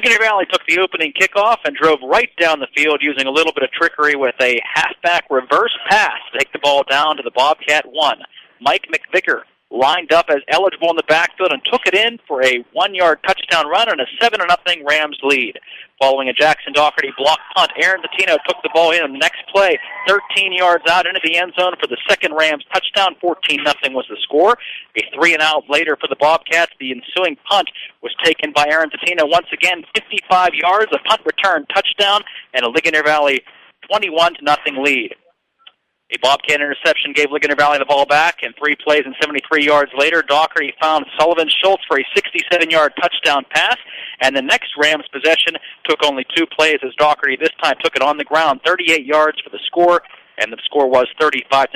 Ligonier Valley took the opening kickoff and drove right down the field using a little bit of trickery with a halfback reverse pass to take the ball down to the Bobcat 1. Mike McVicker lined up as eligible in the backfield and took it in for a 1-yard touchdown run and a 7-0 Rams lead. Following a Jackson Doherty block punt, Aaron Zatino took the ball in on the next play, 13 yards out into the end zone for the second Rams touchdown. 14-0 was the score. A 3-and-out later for the Bobcats. The ensuing punt was taken by Aaron Zatino. Once again, 55 yards, a punt return touchdown, and a Ligonier Valley 21-0 lead. A Bobcat interception gave Ligonier Valley the ball back, and 3 plays and 73 yards later, Doherty found Sullivan Schultz for a 67-yard touchdown pass, and the next Rams possession took only 2 plays as Doherty this time took it on the ground, 38 yards for the score, and the score was 35-0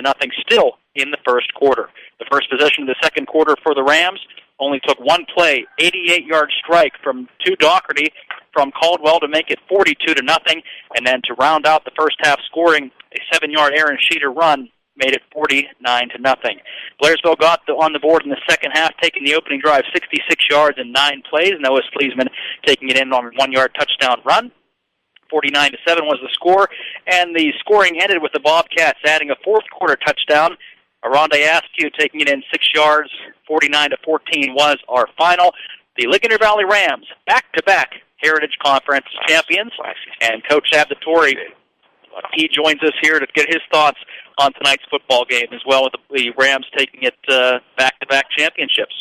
still in the first quarter. The first possession of the second quarter for the Rams only took 1 play, 88-yard strike from Doherty from Caldwell to make it 42-0, and then to round out the first half scoring, a 7-yard Aaron Sheeter run made it 49-0. Blairsville got on the board in the second half, taking the opening drive 66 yards in 9 plays. Noah Sleesman taking it in on a 1-yard touchdown run. 49-7 was the score, and the scoring ended with the Bobcats adding a fourth quarter touchdown. Aronde Askew taking it in 6 yards. 49-14 was our final. The Ligonier Valley Rams, back-to-back Heritage Conference champions, and Coach Ab Dettorre, he joins us here to get his thoughts on tonight's football game, as well with the Rams taking it back-to-back championships.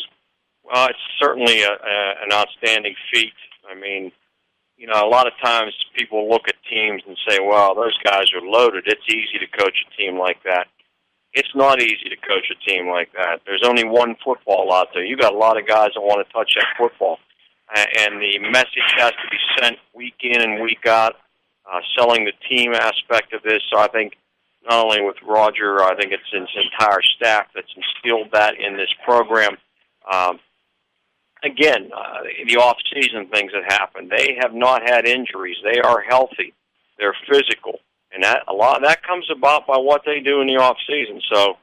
Well, it's certainly an outstanding feat. I mean, you know, a lot of times people look at teams and say, well, those guys are loaded. It's easy to coach a team like that. It's not easy to coach a team like that. There's only one football out there. You got a lot of guys that want to touch that football. And the message has to be sent week in and week out, selling the team aspect of this. So I think not only with Roger, I think it's his entire staff that's instilled that in this program. Again, the off-season things that happen, they have not had injuries. They are healthy. They're physical. And a lot of that comes about by what they do in the off-season. So,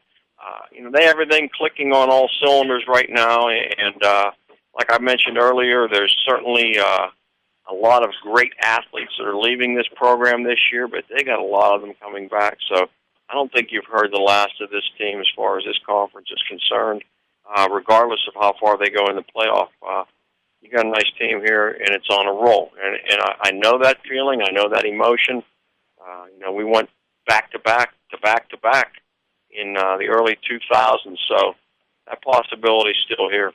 you know, they have everything clicking on all cylinders right now. And like I mentioned earlier, there's certainly a lot of great athletes that are leaving this program this year, but they got a lot of them coming back. So I don't think you've heard the last of this team as far as this conference is concerned, regardless of how far they go in the playoff. You got a nice team here, and it's on a roll. And I know that feeling. I know that emotion. You know, we went back-to-back in the early 2000s, so that possibility is still here.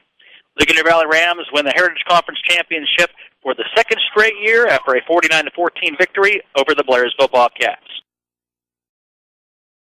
Ligonier Valley Rams win the Heritage Conference Championship for the second straight year after a 49-14 victory over the Blairsville Bobcats.